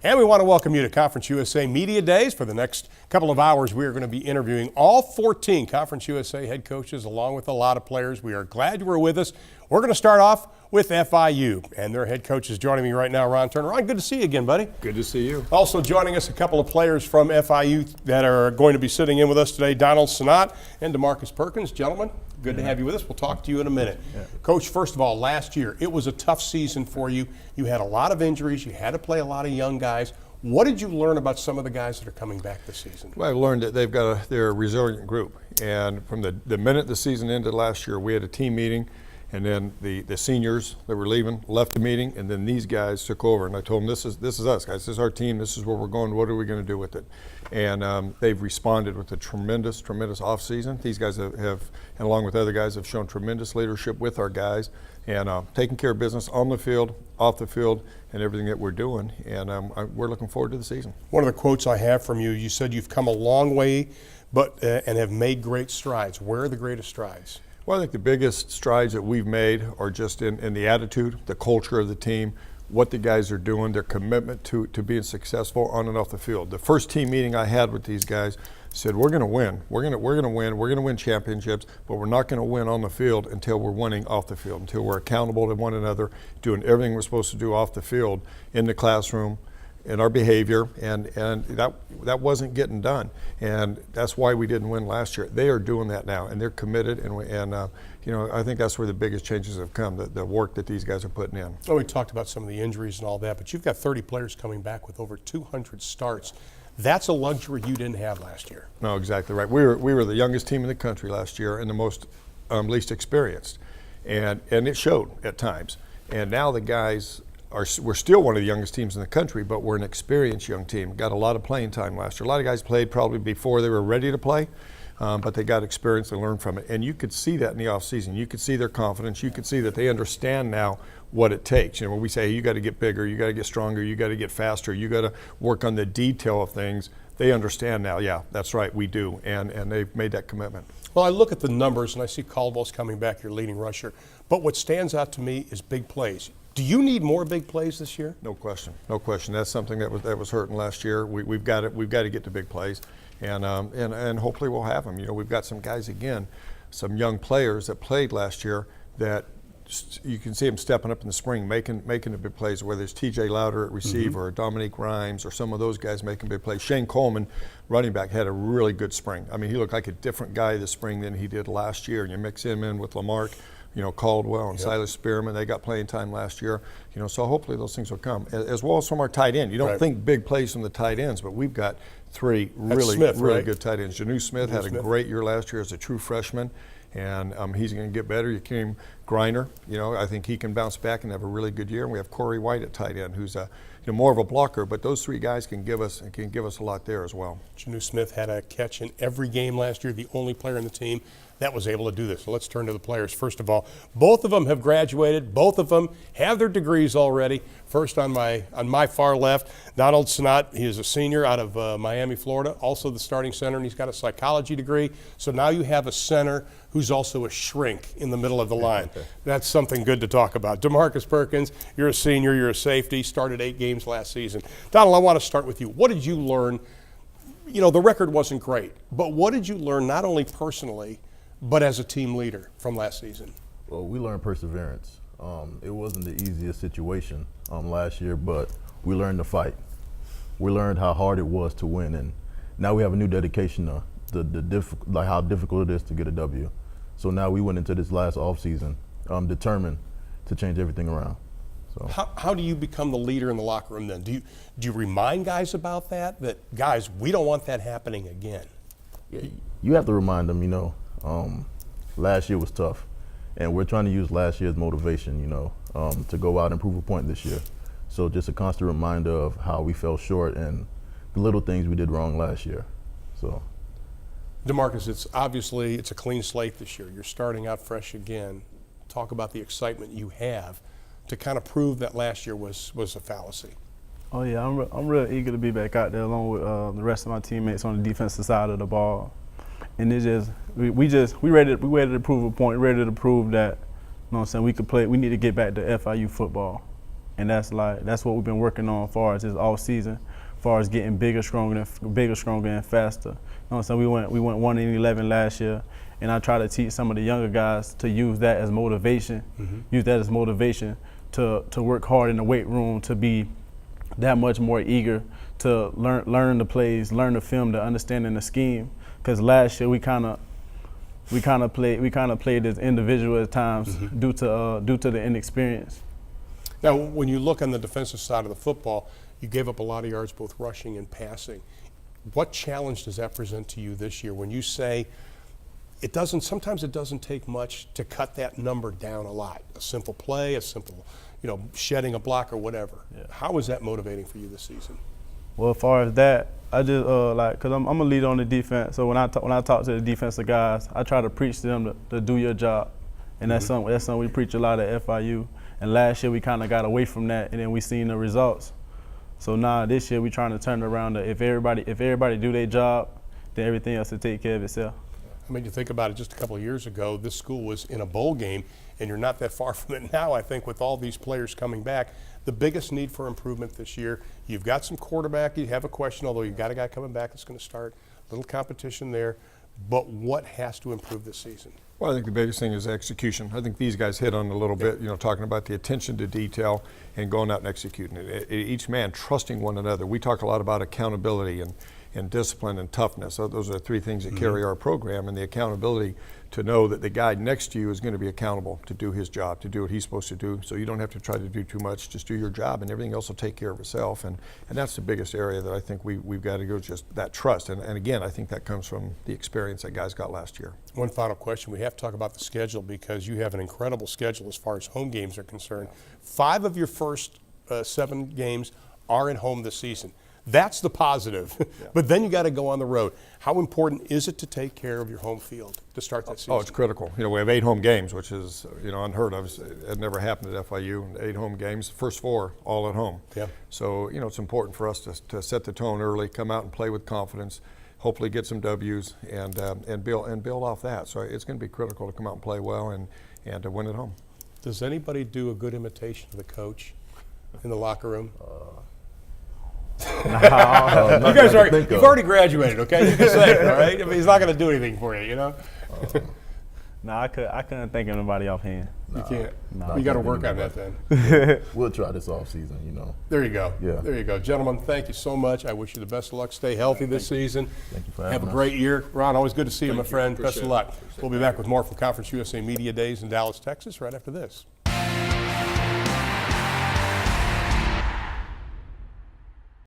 And we want to welcome you to Conference USA Media Days. For the next couple of hours, we are going to be interviewing all 14 Conference USA head coaches along with a lot of players. We are glad you were with us. We're going to start off with FIU, and their head coach is joining me right now, Ron Turner. Ron, good to see you again, buddy. Good to see you. Also joining us, a couple of players from FIU that are going to be sitting in with us today, Donald Sanat and DeMarcus Perkins. Gentlemen, good to have you with us. We'll talk to you in a minute. Coach, first of all, last year, it was a tough season for you. You had a lot of injuries. You had to play a lot of young guys. What did you learn about some of the guys that are coming back this season? Well, I learned that they're a resilient group. And from the minute the season ended last year, we had a team meeting, and then the seniors that were leaving left the meeting, and then these guys took over. And I told them, this is us, guys. This is our team. This is where we're going. What are we going to do with it? And they've responded with a tremendous offseason. These guys have, and along with other guys, have shown tremendous leadership with our guys and taking care of business on the field, off the field, and everything that we're doing. And we're looking forward to the season. One of the quotes I have from you, you said you've come a long way and have made great strides. Where are the greatest strides? Well, I think the biggest strides that we've made are just in the attitude, the culture of the team, what the guys are doing, their commitment to being successful on and off the field. The first team meeting I had with these guys said, we're going to win. We're going to win. We're going to win championships, but we're not going to win on the field until we're winning off the field, until we're accountable to one another, doing everything we're supposed to do off the field, in the classroom, in our behavior, and that wasn't getting done, and that's why we didn't win last year. They are doing that now, and they're committed, and I think that's where the biggest changes have come, the work that these guys are putting in. Oh, we talked about some of the injuries and all that, but you've got 30 players coming back with over 200 starts. That's a luxury you didn't have last year. No, exactly right. We were the youngest team in the country last year and the most least experienced, and it showed at times. And now the guys we're still one of the youngest teams in the country, but we're an experienced young team. Got a lot of playing time last year. A lot of guys played probably before they were ready to play, but they got experience and learned from it. And you could see that in the offseason. You could see their confidence. You could see that they understand now what it takes. When we say, hey, you got to get bigger, you got to get stronger, you got to get faster, you got to work on the detail of things, they understand now, yeah, that's right, we do, and they've made that commitment. Well, I look at the numbers, and I see Caldwell's coming back, your leading rusher, but what stands out to me is big plays. Do you need more big plays this year? No question, no question. That's something that was hurting last year. We've got to get to big plays, and hopefully we'll have them. We've got some guys again, some young players that played last year that you can see them stepping up in the spring, making the big plays. Whether it's T.J. Louder at receiver, or Dominique Rhymes, or some of those guys making big plays. Shane Coleman, running back, had a really good spring. I mean, he looked like a different guy this spring than he did last year. And you mix him in with Lamarck, Caldwell and Silas Spearman, they got playing time last year. So hopefully those things will come, as well as from our tight end. You don't think big plays from the tight ends, but we've got three really good tight ends. Janu Smith had a great year last year as a true freshman, and he's going to get better. Yakeem Griner, I think he can bounce back and have a really good year. And we have Corey White at tight end, who's more of a blocker, but those three guys can give us a lot there as well. Janu Smith had a catch in every game last year, the only player on the team that was able to do this. So let's turn to the players. First of all, both of them have graduated. Both of them have their degrees already. First on my far left, Donald Sanat. He is a senior out of Miami, Florida, also the starting center, and he's got a psychology degree. So now you have a center who's also a shrink in the middle of the line. That's something good to talk about. DeMarcus Perkins, you're a senior, you're a safety, started 8 games last season. Donald, I want to start with you. What did you learn? The record wasn't great, but what did you learn not only personally, but as a team leader from last season? Well, we learned perseverance. It wasn't the easiest situation last year, but we learned to fight. We learned how hard it was to win, and now we have a new dedication to how difficult it is to get a W. So now we went into this last offseason determined to change everything around. So how do you become the leader in the locker room then? Do you remind guys about that? That guys, we don't want that happening again. Yeah, you have to remind them. Last year was tough, and we're trying to use last year's motivation, to go out and prove a point this year. So just a constant reminder of how we fell short and the little things we did wrong last year. So, DeMarcus, it's a clean slate this year. You're starting out fresh again. Talk about the excitement you have to kind of prove that last year was a fallacy. Oh yeah, I'm real eager to be back out there along with the rest of my teammates on the defensive side of the ball. And it's just we ready to prove a point, ready to prove that, we could play. We need to get back to FIU football. and that's what we've been working on as far as this off season, as far as getting bigger, stronger, and faster. You know what I'm saying? We went 1-11 last year, and I try to teach some of the younger guys to use that as motivation. Use that as motivation to work hard in the weight room, to be that much more eager to learn the plays, learn the film, to understanding the scheme. Because last year we kind of played as individual at times due to the inexperience. Now, when you look on the defensive side of the football, you gave up a lot of yards both rushing and passing. What challenge does that present to you this year when you say sometimes it doesn't take much to cut that number down a lot? A simple play, a simple, shedding a block or whatever. Yeah. How is that motivating for you this season? Well, as far as that, I just cause I'm a leader on the defense. So when I talk to the defensive guys, I try to preach to them to do your job, and that's something we preach a lot at FIU. And last year we kind of got away from that, and then we seen the results. So now this year we trying to turn it around. If everybody do their job, then everything else will take care of itself. I mean, you think about it, just a couple of years ago, this school was in a bowl game, and you're not that far from it now, I think, with all these players coming back. The biggest need for improvement this year, you've got some quarterback, you have a question, although you've got a guy coming back that's going to start, little competition there. But what has to improve this season? Well, I think the biggest thing is execution. I think these guys hit on a little bit, talking about the attention to detail and going out and executing it. Each man trusting one another. We talk a lot about accountability and discipline and toughness. So those are the three things that carry our program, and the accountability to know that the guy next to you is going to be accountable to do his job, to do what he's supposed to do. So you don't have to try to do too much, just do your job, and everything else will take care of itself. And that's the biggest area that I think we've got to go, just that trust. And again, I think that comes from the experience that guys got last year. One final question. We have to talk about the schedule because you have an incredible schedule as far as home games are concerned. 5 of your first 7 games are at home this season. That's the positive. Yeah. But then you got to go on the road. How important is it to take care of your home field to start that season? Oh, it's critical. We have 8 home games, which is unheard of. It never happened at FIU. 8 home games, first 4 all at home. Yeah. So it's important for us to set the tone early, come out and play with confidence, hopefully get some W's and build off that. So it's going to be critical to come out and play well and to win at home. Does anybody do a good imitation of the coach in the locker room? No, you guys you've already graduated, okay? You can say it, all right? I mean, he's not going to do anything for you, No, I couldn't think of anybody offhand. You can't. No, you got to work on that then. We'll try this off season, There you go. Yeah. There you go. Gentlemen, thank you so much. I wish you the best of luck. Stay healthy this season. Thank you for having Have a us. great year. Ron, always good to see you, my friend. Appreciate Best of luck. We'll be back with more from Conference USA Media Days in Dallas, Texas, right after this.